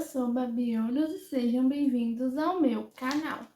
sou Babiolhos e sejam bem-vindos ao meu canal.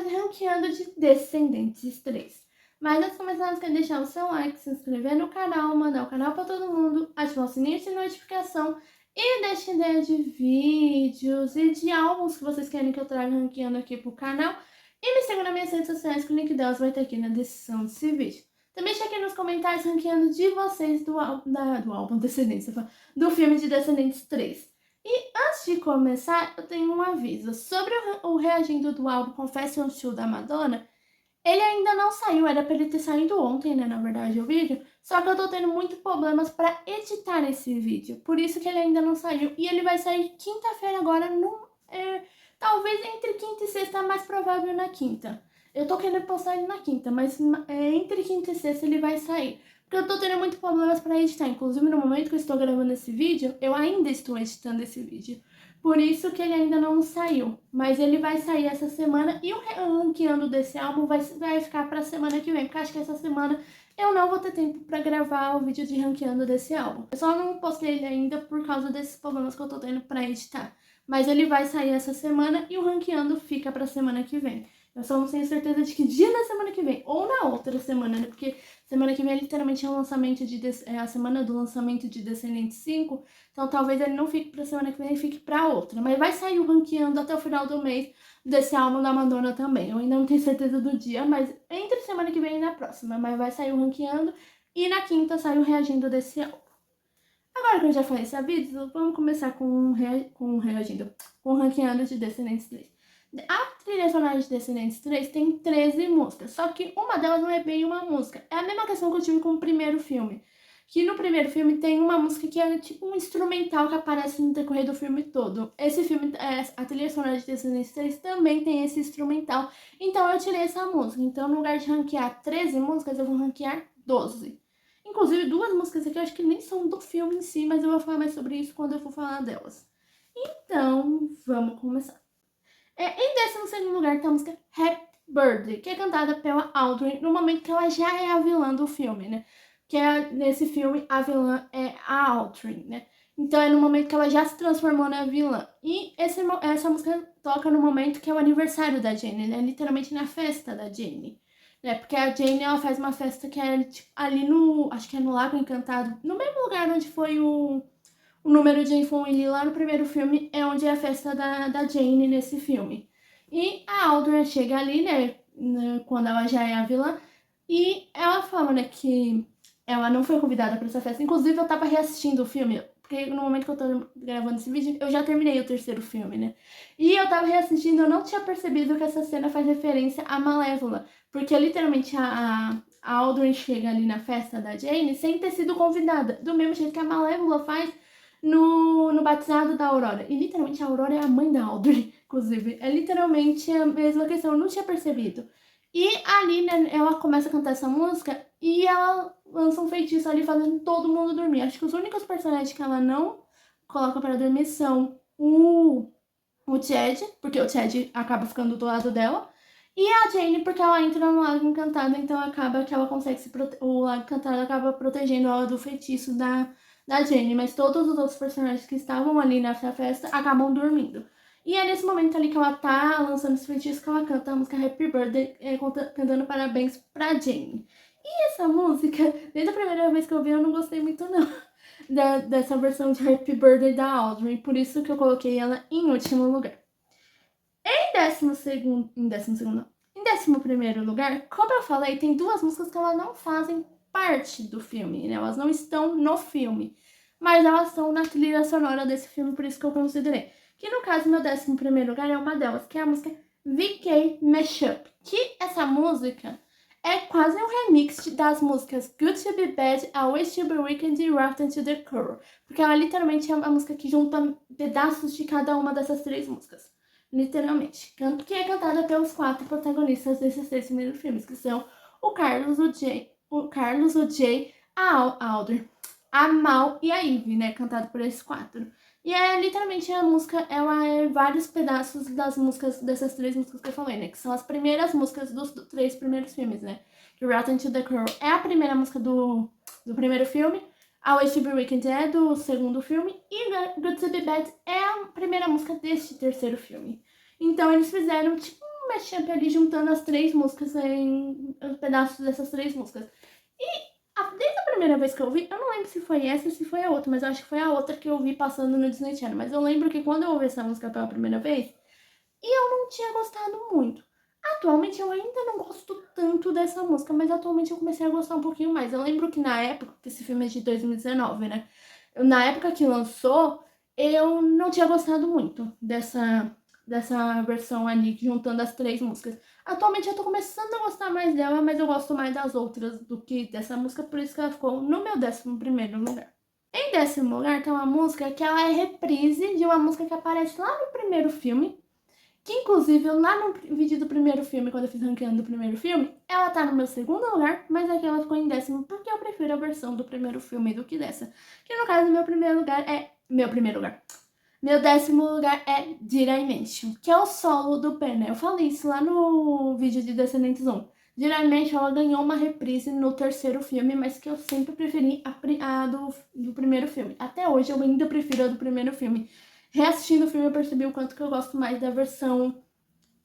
Ranqueando de Descendentes 3. Mas antes de começar, não quer deixar o seu like, se inscrever no canal, mandar o canal para todo mundo, ativar o sininho de notificação e deixar ideia de vídeos e de álbuns que vocês querem que eu traga ranqueando aqui pro canal. E me sigam nas minhas redes sociais, que o link delas vai estar aqui na descrição desse vídeo. Também deixa aqui nos comentários ranqueando de vocês do álbum Descendentes, do filme de Descendentes 3. E antes de começar, eu tenho um aviso. Sobre o reagindo do álbum Confession Show da Madonna, ele ainda não saiu, era pra ele ter saído ontem, né, na verdade, o vídeo. Só que eu tô tendo muitos problemas pra editar esse vídeo, por isso que ele ainda não saiu. E ele vai sair quinta-feira agora, talvez entre quinta e sexta, mais provável na quinta. Eu tô querendo postar ele na quinta, mas entre quinta e sexta ele vai sair. Porque eu tô tendo muitos problemas para editar. Inclusive, no momento que eu estou gravando esse vídeo, eu ainda estou editando esse vídeo. Por isso que ele ainda não saiu. Mas ele vai sair essa semana. E o ranqueando desse álbum vai ficar pra semana que vem. Porque acho que essa semana eu não vou ter tempo pra gravar o vídeo de ranqueando desse álbum. Eu só não postei ele ainda por causa desses problemas que eu tô tendo pra editar. Mas ele vai sair essa semana e o ranqueando fica pra semana que vem. Eu só não tenho certeza de que dia da semana que vem, ou na outra semana, né? Porque semana que vem literalmente é o lançamento a semana do lançamento de Descendentes 5, então talvez ele não fique pra semana que vem, ele fique pra outra. Mas vai sair o ranqueando até o final do mês desse álbum da Madonna também. Eu ainda não tenho certeza do dia, mas entre semana que vem e na próxima. Mas vai sair o ranqueando e na quinta sai o reagindo desse álbum. Agora que eu já falei esse aviso, vamos começar com o ranqueando de Descendentes 3. A trilha sonora de Descendentes 3 tem 13 músicas, só que uma delas não é bem uma música. É a mesma questão que eu tive com o primeiro filme. Que no primeiro filme tem uma música que é tipo um instrumental que aparece no decorrer do filme todo. Esse filme, a trilha sonora de Descendentes 3 também tem esse instrumental. Então eu tirei essa música. Então no lugar de ranquear 13 músicas, eu vou ranquear 12. Inclusive duas músicas aqui eu acho que nem são do filme em si, mas eu vou falar mais sobre isso quando eu for falar delas. Então, vamos começar. Em 12º lugar tá a música Happy Birthday, que é cantada pela Audrey no momento que ela já é a vilã do filme, né? Que nesse filme a vilã é a Audrey, né? Então é no momento que ela já se transformou na vilã. E essa música toca no momento que é o aniversário da Jane, né? Literalmente na festa da Jane. Né? Porque a Jane, ela faz uma festa que é tipo, ali acho que é no Lago Encantado, no mesmo lugar onde foi o número de Infowilly lá no primeiro filme, é onde é a festa da Jane nesse filme. E a Audrey chega ali, né, quando ela já é a vilã, e ela fala, né, que ela não foi convidada para essa festa. Inclusive, eu tava reassistindo o filme, porque no momento que eu tô gravando esse vídeo, eu já terminei o terceiro filme, né? E eu tava reassistindo, eu não tinha percebido que essa cena faz referência à Malévola, porque literalmente a Audrey chega ali na festa da Jane sem ter sido convidada, do mesmo jeito que a Malévola faz no batizado da Aurora. E literalmente a Aurora é a mãe da Audrey, inclusive. É literalmente a mesma questão, eu não tinha percebido. E ali, né, ela começa a cantar essa música e ela lança um feitiço ali fazendo todo mundo dormir. Acho que os únicos personagens que ela não coloca para dormir são o Chad, porque o Chad acaba ficando do lado dela, e a Jane, porque ela entra no Lago Encantado, então acaba que ela consegue o Lago Encantado acaba protegendo ela do feitiço da Jane, mas todos os outros personagens que estavam ali nessa festa acabam dormindo. E é nesse momento ali que ela tá lançando esse feitiço que ela canta a música Happy Birthday, cantando parabéns pra Jane. E essa música, desde a primeira vez que eu vi, eu não gostei muito não dessa versão de Happy Birthday da Audrey, por isso que eu coloquei ela em último lugar. Em 11º lugar, como eu falei, tem duas músicas que elas não fazem parte do filme, né? Elas não estão no filme, mas elas estão na trilha sonora desse filme, por isso que eu considerei. Que no caso, meu 11º lugar é uma delas, que é a música VK Mashup, que essa música, É quase um remix das músicas Good to Be Bad, I Wish to Be Weekend e Rotten to the Core. Porque ela literalmente é uma música que junta pedaços de cada uma dessas três músicas. Literalmente. Que é cantada pelos 4 protagonistas desses 3 primeiros filmes, que são o Jay, a Audrey, a Mal e a Ivy, né? Cantado por esses 4. E é literalmente a música, ela é vários pedaços das músicas, dessas 3 músicas que eu falei, né? Que são as primeiras músicas dos 3 primeiros filmes, né? Que Rotten to the Core é a primeira música do primeiro filme, A Wish to Be Weekend é do segundo filme, e Good to Be Bad é a primeira música deste terceiro filme. Então eles fizeram tipo um mashup ali, juntando as 3 músicas em pedaços dessas 3 músicas. Desde a primeira vez que eu vi, eu não lembro se foi essa ou se foi a outra, mas eu acho que foi a outra que eu vi passando no Disney Channel. Mas eu lembro que quando eu ouvi essa música pela primeira vez, eu não tinha gostado muito. Atualmente eu ainda não gosto tanto dessa música, mas atualmente eu comecei a gostar um pouquinho mais. Eu lembro que na época, que esse filme é de 2019, né? Na época que lançou, eu não tinha gostado muito dessa versão ali, juntando as 3 músicas. Atualmente eu tô começando a gostar mais dela, mas eu gosto mais das outras do que dessa música, por isso que ela ficou no meu 11º lugar. Em 10º lugar tem uma música que ela é reprise de uma música que aparece lá no primeiro filme, que inclusive lá no vídeo do primeiro filme, quando eu fiz ranqueando do primeiro filme, ela tá no meu 2º lugar, mas aqui ela ficou em 10º porque eu prefiro a versão do primeiro filme do que dessa. Que no caso, meu primeiro lugar é... Meu 10º lugar é Dimension, que é o solo do Ben, né? Eu falei isso lá no vídeo de Descendentes 1. Dimension, ela ganhou uma reprise no terceiro filme, mas que eu sempre preferi a do primeiro filme. Até hoje eu ainda prefiro a do primeiro filme. Reassistindo o filme eu percebi o quanto que eu gosto mais da versão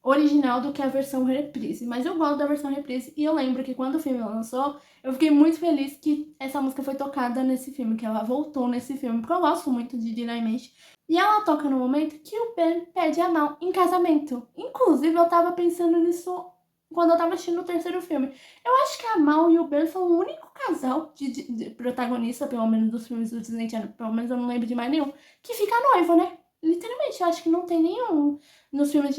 original do que a versão reprise. Mas eu gosto da versão reprise e eu lembro que quando o filme lançou, eu fiquei muito feliz que essa música foi tocada nesse filme, que ela voltou nesse filme, porque eu gosto muito de Dimension. E ela toca no momento que o Ben pede a Mal em casamento. Inclusive, eu tava pensando nisso quando eu tava assistindo o terceiro filme. Eu acho que a Mal e o Ben são o único casal de protagonista, pelo menos dos filmes do Disney Channel, pelo menos eu não lembro de mais nenhum, que fica noivo, né? Literalmente, eu acho que não tem nenhum nos filmes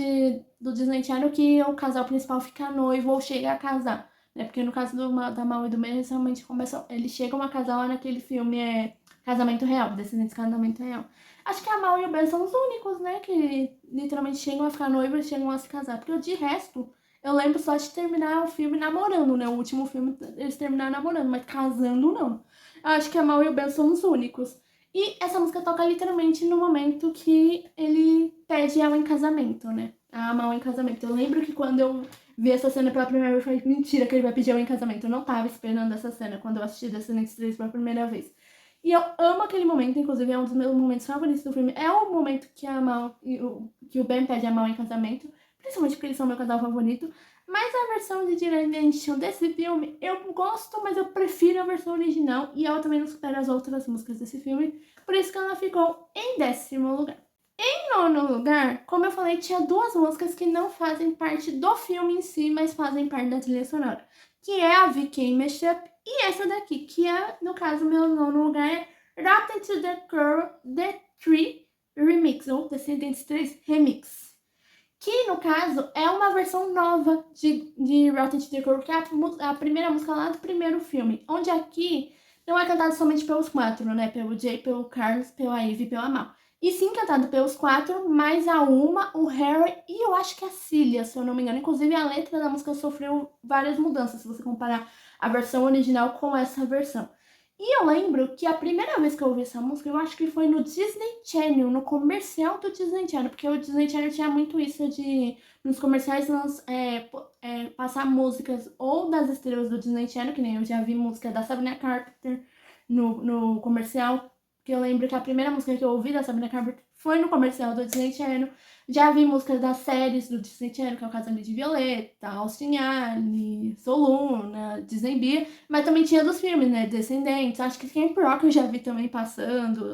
do Disney Channel que o casal principal fica noivo ou chega a casar, né? Porque no caso da Mal e do Ben, eles realmente começam, eles chegam a casar lá naquele filme Casamento Real, Descendentes de Casamento Real. Acho que a Mal e o Ben são os únicos, né, que literalmente chegam a ficar noivos e chegam a se casar. Porque de resto, eu lembro só de terminar o filme namorando, né? O último filme eles terminaram namorando, mas casando não. Eu acho que a Mal e o Ben são os únicos. E essa música toca literalmente no momento que ele pede ela em casamento, né? A Mal em casamento. Eu lembro que quando eu vi essa cena pela primeira vez, eu falei, mentira que ele vai pedir ela em casamento. Eu não tava esperando essa cena quando eu assisti Descendentes 3 pela primeira vez. E eu amo aquele momento, inclusive é um dos meus momentos favoritos do filme. É o momento que a Mal que o Ben pede a Mal em casamento, principalmente porque eles são meu casal favorito. Mas a versão de Dimension desse filme eu gosto, mas eu prefiro a versão original e ela também não supera as outras músicas desse filme, por isso que ela ficou em 10º lugar. Em 9º lugar, como eu falei, tinha 2 músicas que não fazem parte do filme em si, mas fazem parte da trilha sonora, que é a VK Mashup e essa daqui, que é, no caso, meu 9º lugar é Rotten to the Core The 3 Remix, ou Descendentes 3 Remix. Que, no caso, é uma versão nova de Rotten to the Core, que é a primeira música lá do primeiro filme. Onde aqui não é cantado somente pelos 4, né? Pelo Jay, pelo Carlos, pela Ivy e pela Mal. E sim cantado pelos 4, mais a Uma, o Harry e eu acho que a Cilia, se eu não me engano. Inclusive, a letra da música sofreu várias mudanças, se você comparar a versão original com essa versão. E eu lembro que a primeira vez que eu ouvi essa música, eu acho que foi no Disney Channel, no comercial do Disney Channel, porque o Disney Channel tinha muito isso de, nos comerciais, passar músicas ou das estrelas do Disney Channel, que nem eu já vi música da Sabrina Carpenter no comercial, que eu lembro que a primeira música que eu ouvi da Sabrina Carpenter foi no comercial do Disney Channel. Já vi músicas das séries do Disney Channel, que é o Casamento de Violeta, Austin Alley, Soluna, Disney Bia, mas também tinha dos filmes, né? Descendentes, acho que Camp Rock eu já vi também passando,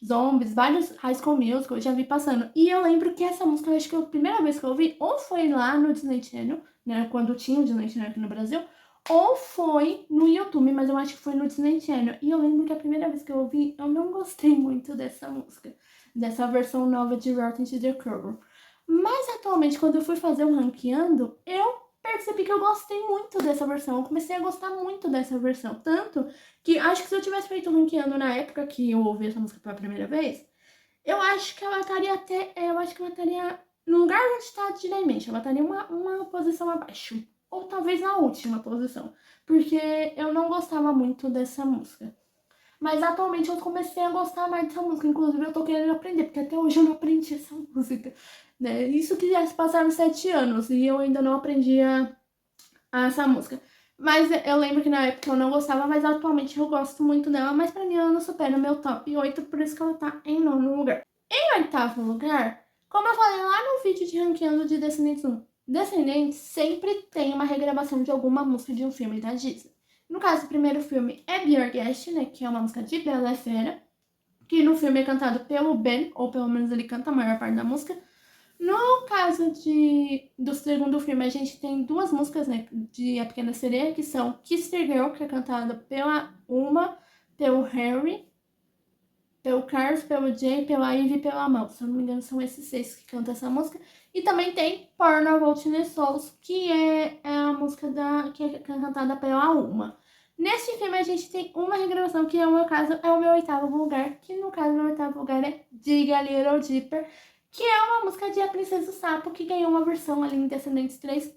Zombies, vários High School Musical eu já vi passando. E eu lembro que essa música, eu acho que a primeira vez que eu ouvi, ou foi lá no Disney Channel, né? Quando tinha o Disney Channel aqui no Brasil, ou foi no YouTube, mas eu acho que foi no Disney Channel. E eu lembro que a primeira vez que eu ouvi, eu não gostei muito dessa música, dessa versão nova de Rotten to the Core. Mas atualmente, quando eu fui fazer um ranqueando, eu percebi que eu gostei muito dessa versão. Eu comecei a gostar muito dessa versão. Tanto que acho que se eu tivesse feito ranqueando na época que eu ouvi essa música pela primeira vez, eu acho que ela estaria até. Eu acho que ela estaria no lugar onde está a Diamante. Ela estaria uma posição abaixo. Ou talvez na última posição. Porque eu não gostava muito dessa música. Mas atualmente eu comecei a gostar mais dessa música. Inclusive eu tô querendo aprender, porque até hoje eu não aprendi essa música. Né? Isso que já se passaram 7 anos e eu ainda não aprendi essa música. Mas eu lembro que na época eu não gostava, mas atualmente eu gosto muito dela. Mas pra mim ela não supera o meu top 8, por isso que ela tá em nono lugar. Em oitavo lugar, como eu falei lá no vídeo de ranqueando de Descendentes 1, Descendentes sempre tem uma regravação de alguma música de um filme da Disney. No caso, o primeiro filme é Be Your Guest, né, que é uma música de Bela e Fera, que no filme é cantado pelo Ben, ou pelo menos ele canta a maior parte da música. No caso do segundo filme, a gente tem duas músicas, né, de A Pequena Sereia, que são Kiss the Girl, que é cantada pela Uma, pelo Harry, pelo Carlos, pelo Jay, pela Ivy e pela Mal. Se eu não me engano, são esses 6 que cantam essa música. E também tem Porno Volt the Souls, que é a música que é cantada pela Uma. Neste filme a gente tem uma regravação, que no meu caso é o meu oitavo lugar, que no caso meu oitavo lugar é Diga Little Deeper, que é uma música de A Princesa do Sapo, que ganhou uma versão ali em Descendentes 3,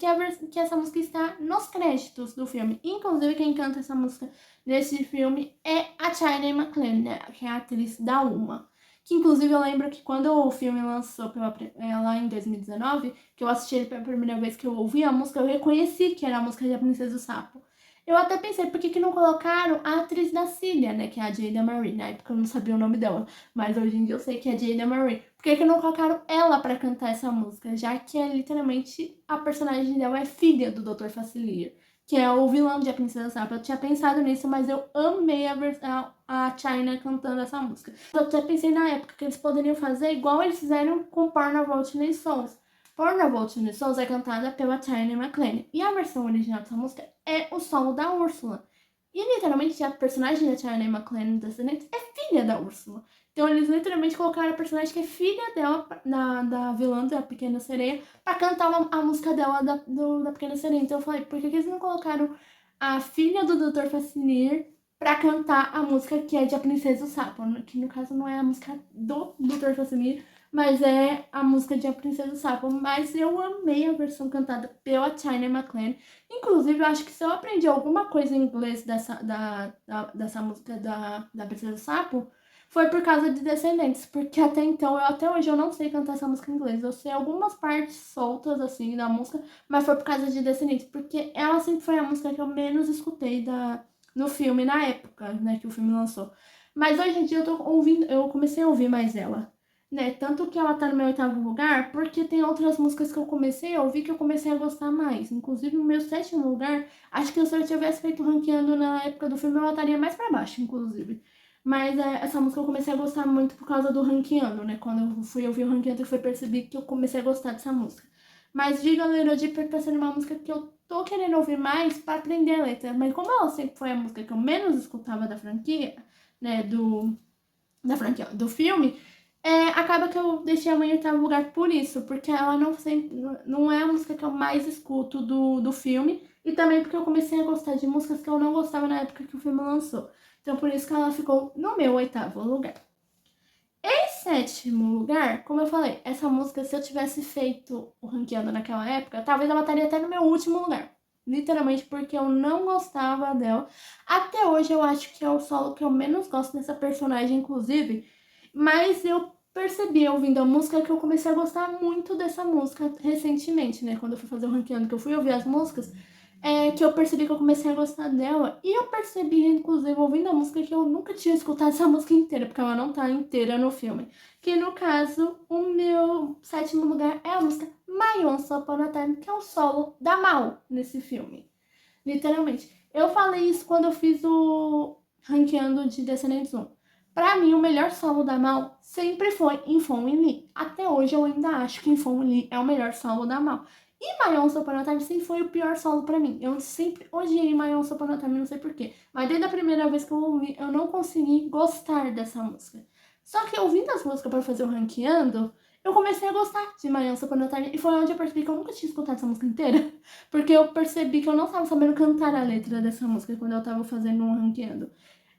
que essa música está nos créditos do filme. Inclusive, quem canta essa música nesse filme é a China McClain, né, que é a atriz da Uma. Que inclusive eu lembro que quando o filme lançou lá em 2019, que eu assisti ele pela primeira vez, que eu ouvi a música, eu reconheci que era a música de A Princesa do Sapo. Eu até pensei, por que não colocaram a atriz da Cília, né, que é a Jada Marie? Na época eu não sabia o nome dela, mas hoje em dia eu sei que é Jada Marie. Por que não colocaram ela pra cantar essa música? Já que é literalmente a personagem dela é filha do Dr. Facilier, que é o vilão de A Princesa Sapo. Eu tinha pensado nisso, mas eu amei a China cantando essa música. Eu até pensei na época que eles poderiam fazer igual eles fizeram com Porno Volt the Souls. Porno Volt the Souls é cantada pela China McClain. E a versão original dessa música é o solo da Úrsula. E literalmente a personagem da China McClain no Descendentes é filha da Úrsula. Então eles literalmente colocaram a personagem que é filha dela, da vilã da Pequena Sereia, pra cantar a música dela da Pequena Sereia. Então eu falei, por que eles não colocaram a filha do Dr. Fascinir pra cantar a música que é de A Princesa do Sapo? Que no caso não é a música do Dr. Fascinir, mas é a música de A Princesa do Sapo. Mas eu amei a versão cantada pela China McClain. Inclusive, eu acho que se eu aprendi alguma coisa em inglês dessa música da Princesa do Sapo, foi por causa de Descendentes, porque até então, até hoje eu não sei cantar essa música em inglês. Eu sei algumas partes soltas, assim, da música, mas foi por causa de Descendentes, porque ela sempre foi a música que eu menos escutei no filme, na época, né, que o filme lançou. Mas hoje em dia eu comecei a ouvir mais ela, né, tanto que ela tá no meu oitavo lugar, porque tem outras músicas que eu comecei a ouvir que eu comecei a gostar mais. Inclusive, no meu sétimo lugar, acho que se eu tivesse feito ranqueando na época do filme, ela estaria mais pra baixo, inclusive. Mas essa música eu comecei a gostar muito por causa do ranqueando, né? Quando eu fui ouvir o ranqueando, eu fui perceber que eu comecei a gostar dessa música. Mas Diga Little Deeper tá sendo uma música que eu tô querendo ouvir mais pra aprender a letra. Mas como ela sempre foi a música que eu menos escutava da franquia, né? Da franquia, do filme, acaba que eu deixei a mãe em oitavo lugar por isso. Porque ela não é a música que eu mais escuto do filme. E também porque eu comecei a gostar de músicas que eu não gostava na época que o filme lançou. Então, por isso que ela ficou no meu oitavo lugar. Em sétimo lugar, como eu falei, essa música, se eu tivesse feito o ranqueando naquela época, talvez ela estaria até no meu último lugar. Literalmente porque eu não gostava dela. Até hoje eu acho que é o solo que eu menos gosto dessa personagem, inclusive. Mas eu percebi, ouvindo a música, que eu comecei a gostar muito dessa música recentemente, né? Quando eu fui fazer o ranqueando, que eu fui ouvir as músicas, que eu percebi que eu comecei a gostar dela. E eu percebi, inclusive, ouvindo a música, que eu nunca tinha escutado essa música inteira, porque ela não tá inteira no filme. Que no caso, o meu sétimo lugar é a música My Once Upon a Time, que é o solo da Mal nesse filme. Literalmente. Eu falei isso quando eu fiz o ranqueando de Descendentes 1. Pra mim, o melhor solo da Mal sempre foi em Fong Lee. Até hoje eu ainda acho que em Fong Lee é o melhor solo da Mal. E My Once Upon a Time sempre foi o pior solo pra mim. Eu sempre odiei My Once Upon a Time, não sei porquê. Mas desde a primeira vez que eu ouvi, eu não consegui gostar dessa música. Só que ouvindo as músicas pra fazer o ranqueando, eu comecei a gostar de My Once Upon a Time. E foi onde eu percebi que eu nunca tinha escutado essa música inteira. Porque eu percebi que eu não estava sabendo cantar a letra dessa música quando eu tava fazendo um ranqueando.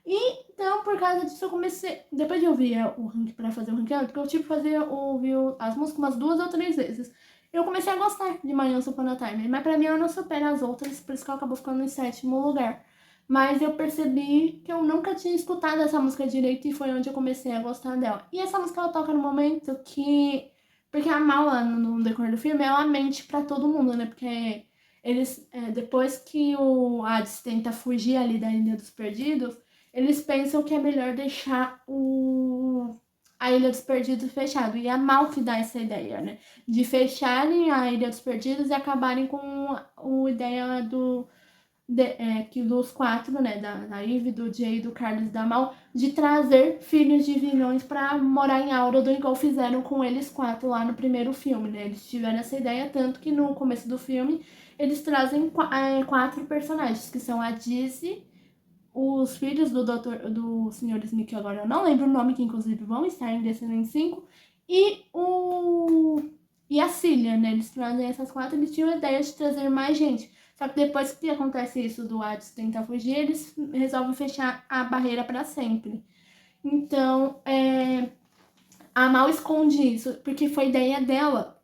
E então, por causa disso, eu comecei. Depois de ouvir o ranking pra fazer o ranqueado, porque eu tive que fazer ouvir as músicas umas 2 ou 3 vezes. Eu comecei a gostar de My Once Upon a Time. Mas pra mim ela não supera as outras, por isso que ela acabou ficando em 7º lugar. Mas eu percebi que eu nunca tinha escutado essa música direito e foi onde eu comecei a gostar dela. E essa música ela toca no momento que. Porque a Mala, no decorrer do filme, ela mente pra todo mundo, né? Porque eles. Depois que o Hades tenta fugir ali da Ilha dos Perdidos, eles pensam que é melhor deixar a Ilha dos Perdidos fechado. E é a Mal que dá essa ideia, né? De fecharem a Ilha dos Perdidos e acabarem com a ideia que dos 4, né, da Eve, do Jay, do Carlos e da Mal, de trazer filhos de vilões pra morar em Auradon, igual fizeram com eles 4 lá no primeiro filme, né? Eles tiveram essa ideia, tanto que no começo do filme eles trazem 4 personagens, que são a Dizzy, os filhos do Sr. Smith, que agora eu não lembro o nome, que inclusive vão estar em Descendentes 5, e a Cillian, né? Eles trazem essas 4, eles tinham a ideia de trazer mais gente. Só que depois que acontece isso do Hades tentar fugir, eles resolvem fechar a barreira para sempre. Então, a Mal esconde isso, porque foi ideia dela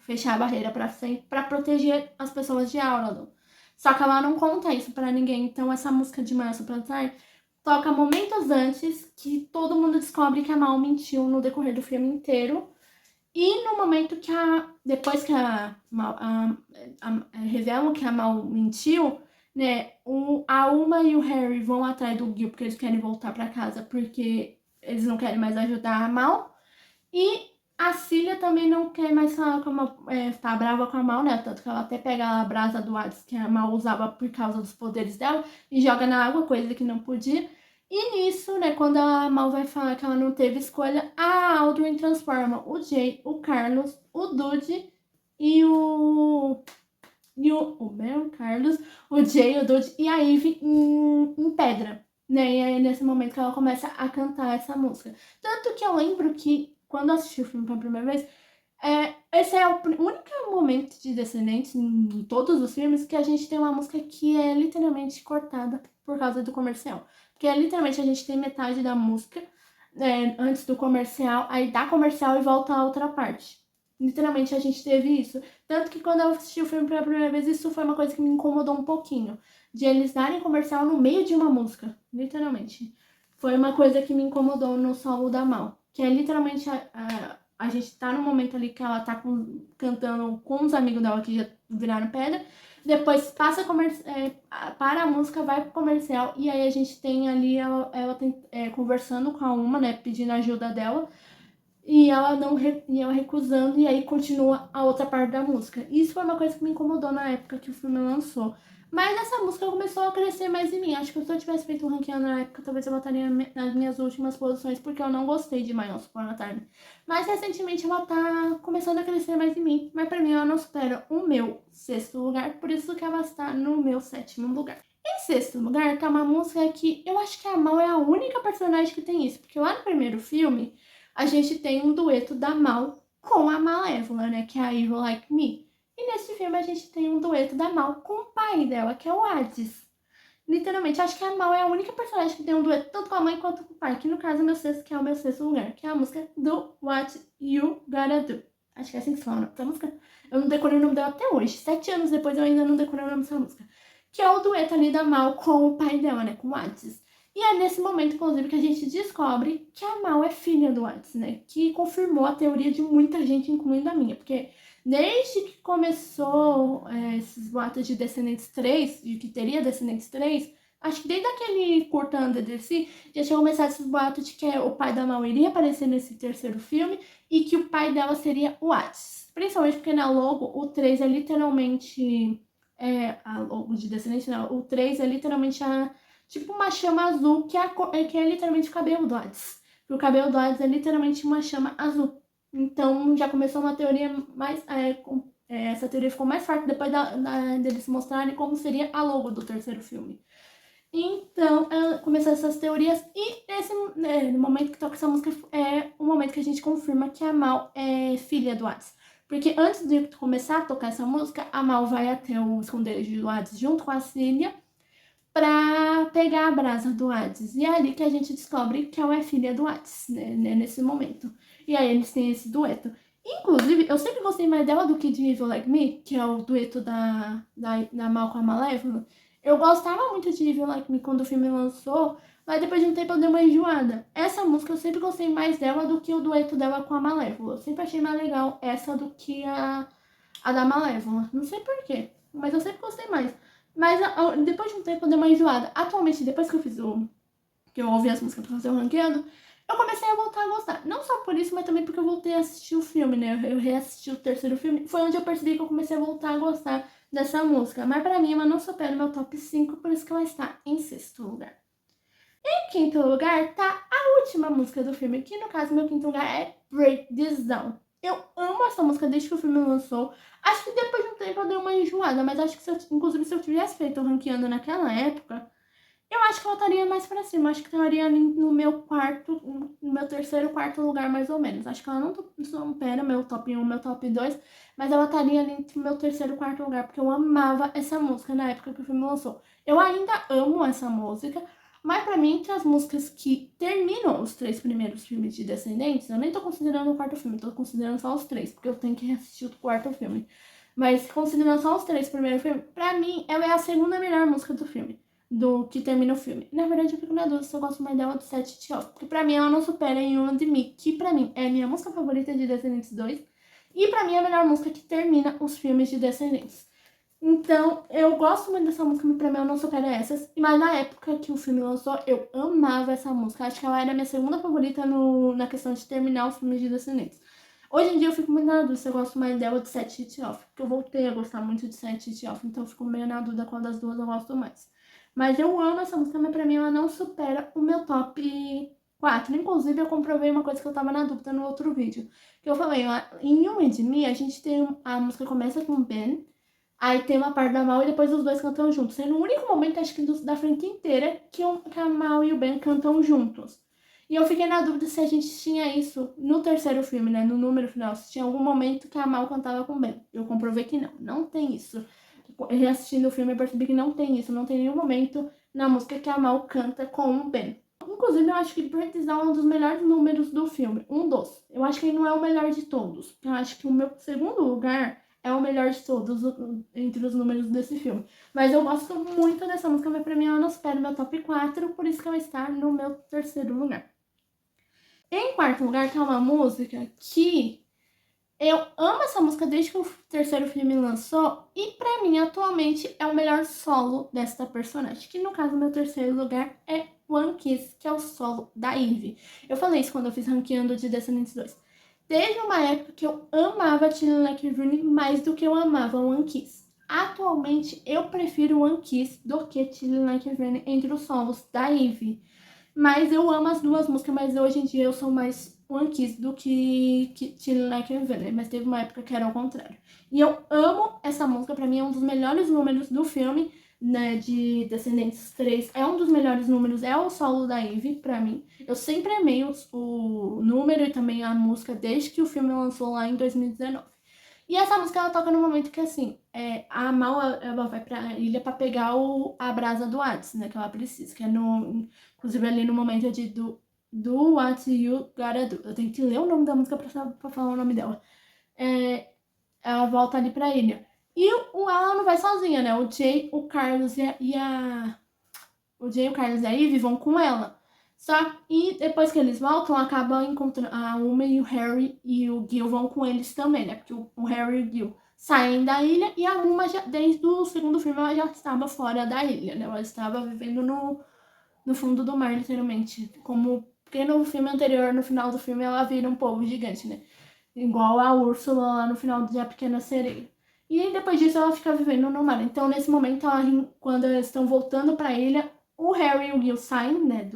fechar a barreira para sempre, para proteger as pessoas de Auradon. Só que ela não conta isso para ninguém. Então, essa música de Março Plantar toca momentos antes que todo mundo descobre que a Mal mentiu no decorrer do filme inteiro. E no momento que depois que revelam que a Mal mentiu, né, a Uma e o Harry vão atrás do Gil porque eles querem voltar para casa porque eles não querem mais ajudar a Mal. E a Cília também não quer mais falar com a Mal, tá brava com a Mal, né? Tanto que ela até pega a brasa do Hades que a Mal usava por causa dos poderes dela e joga na água, coisa que não podia. E nisso, né, quando a Mal vai falar que ela não teve escolha, a Aldrin transforma o Jay, o Carlos, o Dude e o meu Carlos, o Jay, o Dude e a Eve em pedra. Né? E aí, nesse momento que ela começa a cantar essa música. Tanto que eu lembro que, quando eu assisti o filme pela primeira vez, esse é o único momento de Descendentes, em todos os filmes, que a gente tem uma música que é literalmente cortada por causa do comercial. Porque literalmente a gente tem metade da música antes do comercial, aí dá comercial e volta a outra parte. Literalmente a gente teve isso. Tanto que quando eu assisti o filme pela primeira vez, isso foi uma coisa que me incomodou um pouquinho. De eles darem comercial no meio de uma música. Literalmente. Foi uma coisa que me incomodou no solo da Mal. Que é literalmente a gente tá no momento ali que ela tá cantando com os amigos dela que já viraram pedra. Depois passa para a música, vai pro comercial. E aí a gente tem ali ela conversando com a Uma, né? Pedindo ajuda dela. E ela não e ela recusando, e aí continua a outra parte da música. Isso foi uma coisa que me incomodou na época que o filme lançou. Mas essa música começou a crescer mais em mim. Acho que se eu tivesse feito um ranking na época, talvez eu botaria nas minhas últimas posições, porque eu não gostei de My Once Upon a Time. Mas recentemente ela tá começando a crescer mais em mim. Mas pra mim ela não supera o meu 6º lugar, por isso que ela está no meu 7º lugar. Em 6º lugar tá uma música que eu acho que a Mal é a única personagem que tem isso. Porque lá no primeiro filme, a gente tem um dueto da Mal com a Malévola, né? Que é a Evil Like Me. E nesse filme a gente tem um dueto da Mal com o pai dela, que é o Hades. Literalmente, acho que a Mal é a única personagem que tem um dueto tanto com a mãe quanto com o pai. Que no caso é meu sexto, que é o meu 6º lugar. Que é a música do What You Gotta Do. Acho que é assim que se fala essa música. Eu não decorei o nome dela até hoje. 7 anos depois eu ainda não decorei o nome dessa música. Que é o dueto ali da Mal com o pai dela, né? Com o Hades. E é nesse momento, inclusive, que a gente descobre que a Mal é filha do Hades, né? Que confirmou a teoria de muita gente, incluindo a minha. Porque desde que começou esses boatos de Descendentes 3, de que teria Descendentes 3, acho que desde aquele curta Under the Sea, já tinha começado esses boatos de que o pai da Mal iria aparecer nesse terceiro filme e que o pai dela seria o Hades. Principalmente porque na logo, o 3 é literalmente... a logo de Descendentes, não. O 3 é literalmente tipo uma chama azul que é literalmente o cabelo do Hades. O cabelo do Hades é literalmente uma chama azul. Então já começou uma teoria mais. Essa teoria ficou mais forte depois deles mostrarem como seria a logo do terceiro filme. Então, começou essas teorias e no momento que toca essa música é o momento que a gente confirma que a Mal é filha do Hades. Porque antes de começar a tocar essa música, a Mal vai até o esconderijo do Hades junto com a Cília pra pegar a brasa do Hades. E é ali que a gente descobre que ela é filha do Hades, né, nesse momento. E aí eles têm esse dueto. Inclusive, eu sempre gostei mais dela do que de Evil Like Me, que é o dueto da Mal com a Malévola. Eu gostava muito de Evil Like Me quando o filme lançou, mas depois de um tempo eu dei uma enjoada. Essa música eu sempre gostei mais dela do que o dueto dela com a Malévola. Eu sempre achei mais legal essa do que a da Malévola. Não sei porquê, mas eu sempre gostei mais. Mas depois de um tempo eu dei uma enjoada. Atualmente, depois que eu fiz que eu ouvi as músicas pra fazer o ranqueando, eu comecei a voltar a gostar. Não só por isso, mas também porque eu voltei a assistir o filme, né? Eu reassisti o terceiro filme. Foi onde eu percebi que eu comecei a voltar a gostar dessa música. Mas pra mim, ela não supera o meu top 5, por isso que ela está em sexto lugar. Em quinto lugar tá a última música do filme, que no caso, meu quinto lugar é Break This Down. Eu amo essa música desde que o filme lançou. Acho que depois de um tempo eu dei uma enjoada, mas acho que inclusive se eu tivesse feito o ranqueando naquela época, eu acho que eu estaria mais pra cima. Acho que eu estaria ali no meu quarto, no meu terceiro, quarto lugar, mais ou menos. Acho que ela não supera meu top 1, meu top 2, mas ela estaria ali entre o meu terceiro e quarto lugar, porque eu amava essa música na época que o filme lançou. Eu ainda amo essa música, mas pra mim, entre as músicas que terminam os 3 primeiros filmes de Descendentes, eu nem tô considerando o quarto filme, tô considerando só os 3, porque eu tenho que reassistir o quarto filme. Mas considerando só os 3 primeiros filmes, pra mim, ela é a segunda melhor música do filme, do que termina o filme. Na verdade, eu fico na dúvida se eu gosto mais dela do Set It Off, porque pra mim ela não supera em You and Me, que pra mim é a minha música favorita de Descendentes 2, e pra mim é a melhor música que termina os filmes de Descendentes. Então, eu gosto muito dessa música, mas pra mim ela não supera essas. Mas na época que o filme lançou, eu amava essa música. Acho que ela era a minha segunda favorita na questão de terminar os filmes de Descendentes. Hoje em dia eu fico muito na dúvida se eu gosto mais dela de Set It Off, porque eu voltei a gostar muito de Set It Off, então eu fico meio na dúvida qual das duas eu gosto mais. Mas eu amo essa música, mas pra mim ela não supera o meu top 4. Inclusive, eu comprovei uma coisa que eu tava na dúvida no outro vídeo. Que eu falei, ó, em You and Me, a gente tem a música começa com Ben, aí tem uma parte da Mal e depois os dois cantam juntos. Sendo o único momento, acho que da franquia inteira, que a Mal e o Ben cantam juntos. E eu fiquei na dúvida se a gente tinha isso no terceiro filme, né? No número final. Se tinha algum momento que a Mal cantava com o Ben. Eu comprovei que não. Não tem isso. Reassistindo o filme, eu percebi que não tem isso. Não tem nenhum momento na música que a Mal canta com o Ben. Inclusive, eu acho que Break This Down é um dos melhores números do filme. Um dos. Eu acho que ele não é o melhor de todos. Eu acho que o meu segundo lugar é o melhor de todos entre os números desse filme. Mas eu gosto muito dessa música, mas pra mim ela não supera o meu top 4, por isso que ela está no meu terceiro lugar. Em quarto lugar tá uma música que eu amo essa música desde que o terceiro filme lançou e pra mim atualmente é o melhor solo desta personagem, que no caso meu terceiro lugar é One Kiss, que é o solo da Ivy. Eu falei isso quando eu fiz ranqueando de Descendentes 2. Teve uma época que eu amava Chilling Like a Virgin mais do que eu amava One Kiss. Atualmente eu prefiro One Kiss do que Chilling Like a Virgin entre os solos da Ivy. Mas eu amo as duas músicas, mas hoje em dia eu sou mais One Kiss do que Chilling Like a Virgin. Mas teve uma época que era ao contrário. E eu amo essa música, pra mim é um dos melhores números do filme, né, de Descendentes 3. É um dos melhores números, é o solo da Ivy, pra mim. Eu sempre amei o número e também a música desde que o filme lançou lá em 2019. E essa música ela toca no momento que, assim, a Mal ela vai pra ilha pra pegar a brasa do Hades, né, que ela precisa, que é inclusive ali no momento do What You Gotta Do. Eu tenho que ler o nome da música pra falar o nome dela. Ela volta ali pra ilha. E ela não vai sozinha, né, o Jay, o Carlos o Jay, o Carlos e a Ivy vão com ela. Só e depois que eles voltam, acaba encontrando a Uma e o Harry e o Gil vão com eles também, né? Porque o Harry e o Gil saem da ilha e a Uma, desde o segundo filme, ela já estava fora da ilha, né? Ela estava vivendo no fundo do mar, literalmente. Porque no filme anterior, no final do filme, ela vira um polvo gigante, né? Igual a Úrsula lá no final de A Pequena Sereia. E depois disso ela fica vivendo no mar. Então, nesse momento, quando eles estão voltando para a ilha, o Harry e o Gil saem, né,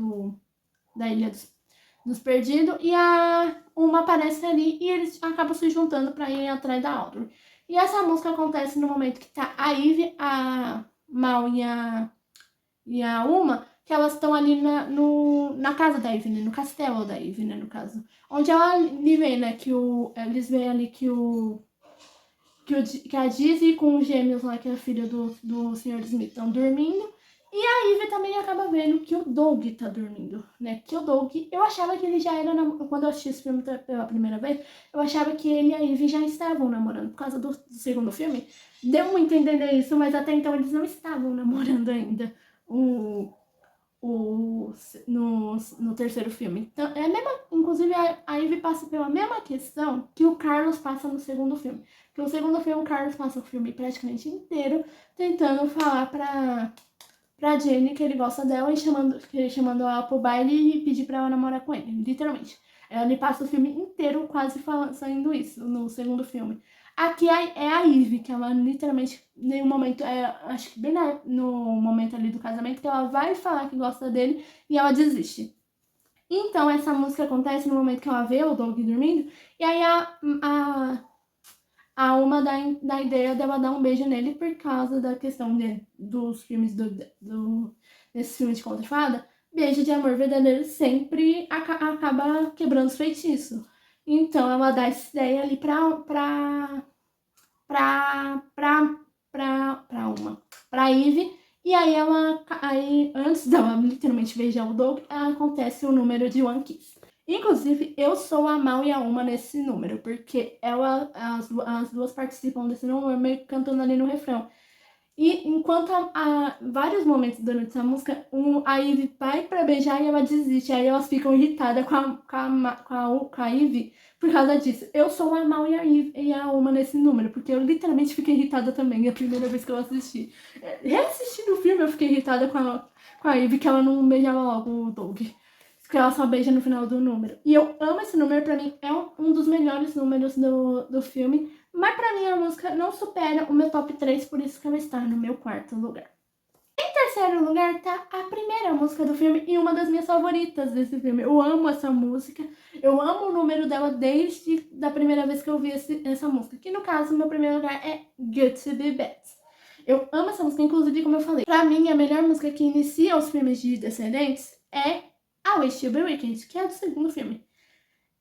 da Ilha dos Perdidos, e a Uma aparece ali e eles acabam se juntando para ir atrás da Audrey. E essa música acontece no momento que tá a Ivy, a Mal e a Uma, que elas estão ali na casa da Ivy, né? No castelo da Ivy, né, no caso. Onde ela vê, né, eles veem ali que a Dizzy com os gêmeos lá, que é a filha do Sr. Smith, estão dormindo. E a Ivy também acaba vendo que o Doug tá dormindo, né? Que o Doug, eu achava que ele já era, quando eu assisti esse filme pela primeira vez, eu achava que ele e a Ivy já estavam namorando. Por causa do segundo filme, deu muito a entender isso, mas até então eles não estavam namorando ainda. O, no terceiro filme. Então, é a mesma, inclusive a Ivy passa pela mesma questão que o Carlos passa no segundo filme. Porque no segundo filme o Carlos passa o filme praticamente inteiro tentando falar pra Jenny que ele gosta dela e chamando ela pro baile e pedir pra ela namorar com ele, literalmente. Ele passa o filme inteiro quase saindo isso no segundo filme. Aqui é a Ivy, que ela literalmente, em um momento, acho que bem no momento ali do casamento, que ela vai falar que gosta dele e ela desiste. Então, essa música acontece no momento que ela vê o Doug dormindo, e aí a Uma dá ideia dela dar um beijo nele por causa da questão dos filmes desse filme de conto de fada. Beijo de amor verdadeiro sempre acaba quebrando os feitiços. Então ela dá essa ideia ali pra Ivy. E aí antes dela literalmente beijar o Doug, acontece o número de One Kiss. Inclusive, eu sou a Mal e a Uma nesse número, porque as duas participam desse número meio que cantando ali no refrão. E enquanto vários momentos durante essa música, a Ivy vai pra beijar e ela desiste. Aí elas ficam irritadas com a Ivy por causa disso. Eu sou a Mal e a Uma nesse número, porque eu literalmente fiquei irritada também a primeira vez que eu assisti. Reassistindo o filme, eu fiquei irritada com a Ivy, que ela não beijava logo o Doug. Que ela só beija no final do número. E eu amo esse número, pra mim é um dos melhores números do filme. Mas pra mim a música não supera o meu top 3, por isso que ela está no meu quarto lugar. Em terceiro lugar tá a primeira música do filme e uma das minhas favoritas desse filme. Eu amo essa música, eu amo o número dela desde a primeira vez que eu vi essa música. Que no caso, meu primeiro lugar é Good to Be Bad. Eu amo essa música, inclusive, como eu falei. Pra mim, a melhor música que inicia os filmes de Descendentes é I Wish You Be Wicked, que é do segundo filme.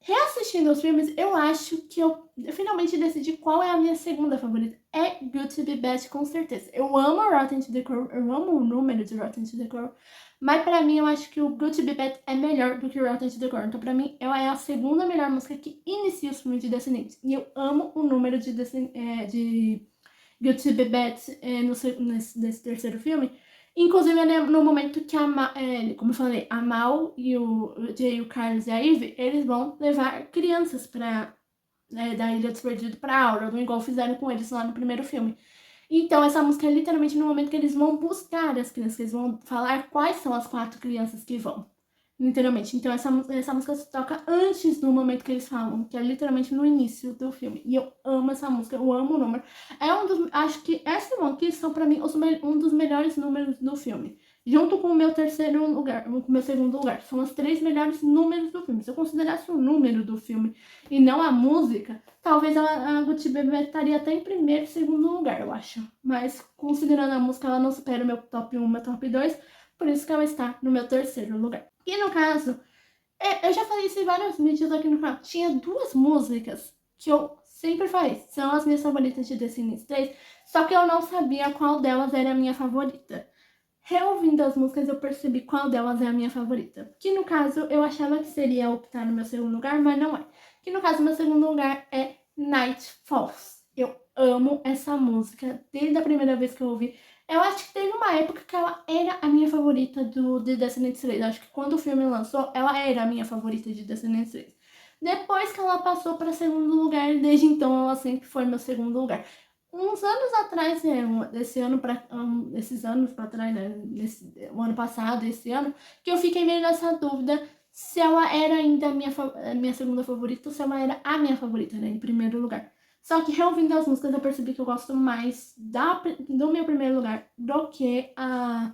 Reassistindo os filmes, eu acho que eu finalmente decidi qual é a minha segunda favorita. É Good to Be Bad, com certeza. Eu amo Rotten to the Core, eu amo o número de Rotten to the Core, mas pra mim eu acho que o Good to Be Bad é melhor do que o Rotten to the Core. Então pra mim, ela é a segunda melhor música que inicia os filmes de Descendentes. E eu amo o número de Good to Be Bad nesse terceiro filme. Inclusive, né, no momento que como eu falei, a Mal e o Jay, o Carlos e a Ivy, eles vão levar crianças da Ilha dos Perdidos pra Aura, igual fizeram com eles lá no primeiro filme. Então, essa música é literalmente no momento que eles vão buscar as crianças, que eles vão falar quais são as 4 crianças que vão. Literalmente. Então, essa música se toca antes do momento que eles falam, que é literalmente no início do filme. E eu amo essa música, eu amo o número. Acho que essa e One Kiss são pra mim um dos melhores números do filme. Junto com o meu terceiro lugar, com o meu segundo lugar. São os 3 melhores números do filme. Se eu considerasse o número do filme e não a música, talvez a Gucci Bebê estaria até em primeiro e segundo lugar, eu acho. Mas, considerando a música, ela não supera o meu top 1, meu top 2. Por isso que ela está no meu terceiro lugar. E no caso, eu já falei isso em vários vídeos aqui no canal. Tinha 2 músicas que eu sempre falei, são as minhas favoritas de The Sims 3, só que eu não sabia qual delas era a minha favorita. Reouvindo as músicas, eu percebi qual delas é a minha favorita. Que no caso, eu achava que seria o que tá no meu segundo lugar, mas não é. Que no caso, meu segundo lugar é Night Falls. Eu amo essa música desde a primeira vez que eu ouvi. Eu acho que teve uma época que ela era a minha favorita de Descendentes 3. Eu acho que quando o filme lançou, ela era a minha favorita de Descendentes 3. Depois que ela passou para segundo lugar, desde então ela sempre foi meu segundo lugar. Uns anos atrás, esses anos para trás, né, o ano passado, esse ano, que eu fiquei meio nessa dúvida se ela era ainda a minha segunda favorita ou se ela era a minha favorita, né, em primeiro lugar. Só que reouvindo as músicas eu percebi que eu gosto mais do meu primeiro lugar do que a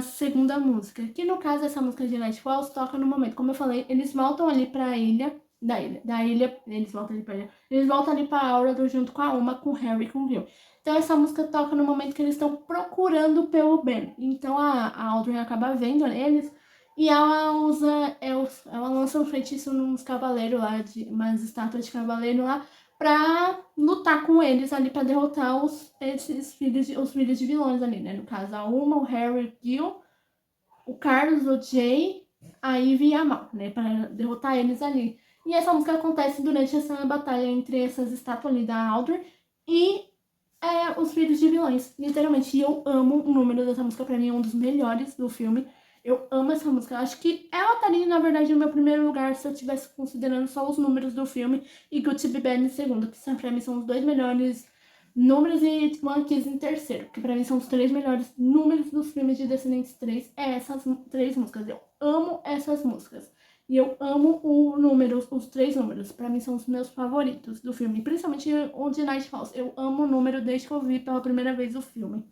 segunda música. Que no caso, essa música de Night Falls toca no momento, como eu falei, eles voltam ali pra ilha da ilha, eles voltam ali pra Aura junto com a Uma, com o Harry e com o Gil. Então essa música toca no momento que eles estão procurando pelo Ben. Então a Audrey acaba vendo eles e ela ela lança um feitiço nos cavaleiros lá, umas estátuas de cavaleiro lá, pra lutar com eles ali, pra derrotar os filhos de vilões ali, né? No caso, a Uma, o Harry, o Gil, o Carlos, o Jay, a Ivy e a Mal, né? Pra derrotar eles ali. E essa música acontece durante essa batalha entre essas estátuas ali da Audrey e os filhos de vilões, literalmente. E eu amo o número dessa música, pra mim é um dos melhores do filme. Eu amo essa música. Eu acho que ela estaria, na verdade, no meu primeiro lugar se eu estivesse considerando só os números do filme e Good to Be Bad em segundo, que pra mim são os dois melhores números, e One Kiss em terceiro, que pra mim são os três melhores números dos filmes de Descendentes 3. É essas três músicas. Eu amo essas músicas. E eu amo os três números. Pra mim são os meus favoritos do filme. Principalmente o de Night Falls. Eu amo o número desde que eu vi pela primeira vez o filme.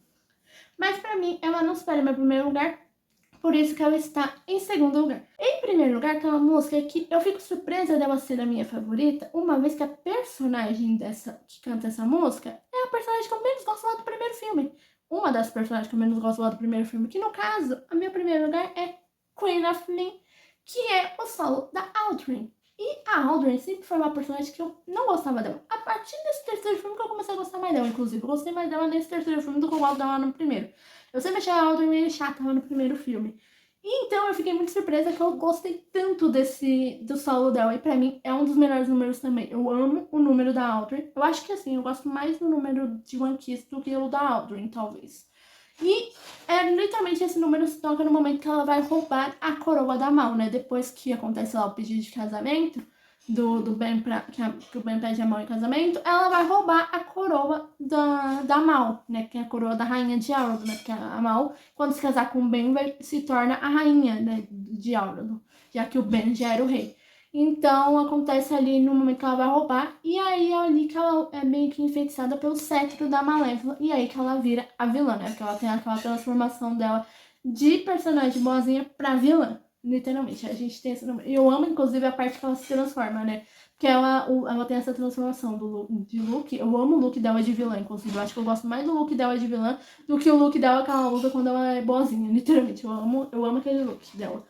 Mas pra mim, ela não supera meu primeiro lugar. Por isso que ela está em segundo lugar. Em primeiro lugar, tem uma música que eu fico surpresa dela ser a minha favorita, uma vez que a personagem que canta essa música é a personagem que eu menos gosto lá do primeiro filme. Uma das personagens que eu menos gosto lá do primeiro filme, que no caso, a meu primeiro lugar é Queen of Lynn, que é o solo da Audrey. E a Audrey sempre foi uma personagem que eu não gostava dela. A partir desse terceiro filme que eu comecei a gostar mais dela, inclusive. Eu gostei mais dela nesse terceiro filme do que eu gosto dela no primeiro. Eu sempre achei a Audrey meio chata lá no primeiro filme. E então eu fiquei muito surpresa que eu gostei tanto do solo dela. E pra mim é um dos melhores números também. Eu amo o número da Audrey. Eu acho que assim, eu gosto mais do número de One Kiss do que o da Audrey, talvez. E literalmente esse número se toca no momento que ela vai roubar a coroa da Mal, né? Depois que acontece lá o pedido de casamento do Ben, que o Ben pede a Mal em casamento, ela vai roubar a coroa da Mal, né? Que é a coroa da rainha de Auradon, né? Porque a Mal, quando se casar com o Ben, se torna a rainha, né, de Auradon, já que o Ben já era o rei. Então acontece ali no momento que ela vai roubar, e aí é ali que ela é meio que enfeitiçada pelo cetro da Malévola, e aí que ela vira a vilã, né? Porque ela tem aquela transformação dela de personagem boazinha pra vilã, literalmente. A gente tem esse número. E eu amo, inclusive, a parte que ela se transforma, né? Porque ela tem essa transformação de look. Eu amo o look dela de vilã, inclusive. Eu acho que eu gosto mais do look dela de vilã do que o look dela que ela usa quando ela é boazinha, literalmente. Eu amo aquele look dela.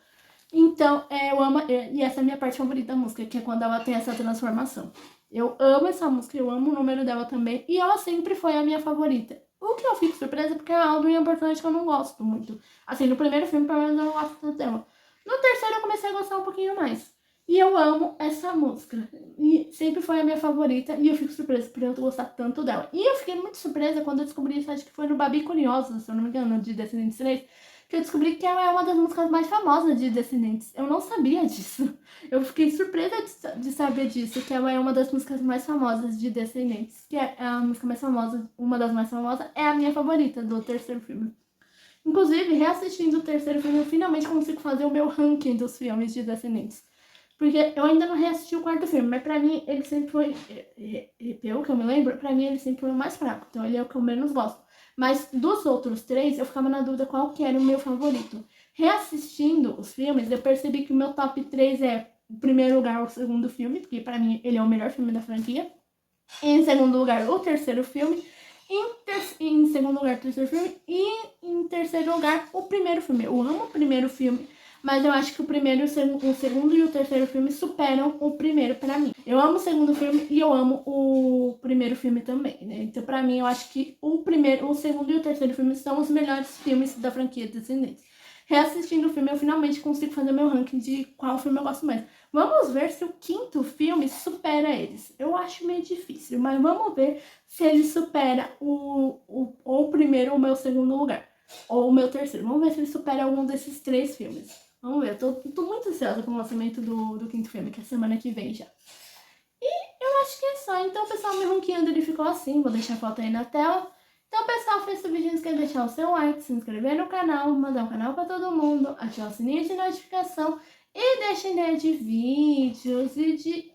Então, eu amo, e essa é a minha parte favorita da música, que é quando ela tem essa transformação. Eu amo essa música, eu amo o número dela também, e ela sempre foi a minha favorita. O que eu fico surpresa é porque a Audrey é um personagem que eu não gosto muito. Assim, no primeiro filme, pelo menos, eu não gosto tanto dela. No terceiro, eu comecei a gostar um pouquinho mais. E eu amo essa música. E sempre foi a minha favorita, e eu fico surpresa por eu gostar tanto dela. E eu fiquei muito surpresa quando eu descobri isso, acho que foi no Babi Curiosa, se eu não me engano, de Descendentes 3, que eu descobri que ela é uma das músicas mais famosas de Descendentes. Eu não sabia disso. Eu fiquei surpresa de saber disso, que ela é uma das músicas mais famosas de Descendentes. Que é a música mais famosa, uma das mais famosas, é a minha favorita do terceiro filme. Inclusive, reassistindo o terceiro filme, eu finalmente consigo fazer o meu ranking dos filmes de Descendentes. Porque eu ainda não reassisti o quarto filme, mas pra mim ele sempre foi, pelo que eu me lembro, pra mim ele sempre foi o mais fraco. Então ele é o que eu menos gosto. Mas dos outros três, eu ficava na dúvida qual que era o meu favorito. Reassistindo os filmes, eu percebi que o meu top 3 é, em primeiro lugar, o segundo filme, porque pra mim ele é o melhor filme da franquia. Em segundo lugar, o terceiro filme. Em segundo lugar, o terceiro filme. E em terceiro lugar, o primeiro filme. Eu amo o primeiro filme, mas eu acho que o segundo e o terceiro filme superam o primeiro pra mim. Eu amo o segundo filme e eu amo o primeiro filme também, né? Então, pra mim, eu acho que o segundo e o terceiro filme são os melhores filmes da franquia Descendentes. Reassistindo o filme, eu finalmente consigo fazer meu ranking de qual filme eu gosto mais. Vamos ver se o quinto filme supera eles. Eu acho meio difícil, mas vamos ver se ele supera ou o primeiro ou o meu segundo lugar. Ou o meu terceiro. Vamos ver se ele supera algum desses três filmes. Vamos ver, eu tô muito ansiosa com o lançamento do quinto filme, que é semana que vem já. E eu acho que é só. Então, pessoal, meu ranqueando ele ficou assim. Vou deixar a foto aí na tela. Então, pessoal, fez esse vídeo, não esquece de deixar o seu like, se inscrever no canal, mandar o canal pra todo mundo, ativar o sininho de notificação e deixem ideia de vídeos e de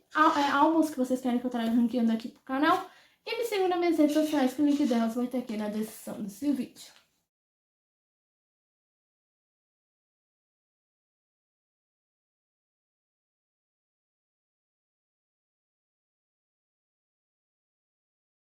álbuns que vocês querem que eu traga ranqueando aqui pro canal. E me sigam nas minhas redes sociais, que o link delas vai ter aqui na descrição desse vídeo.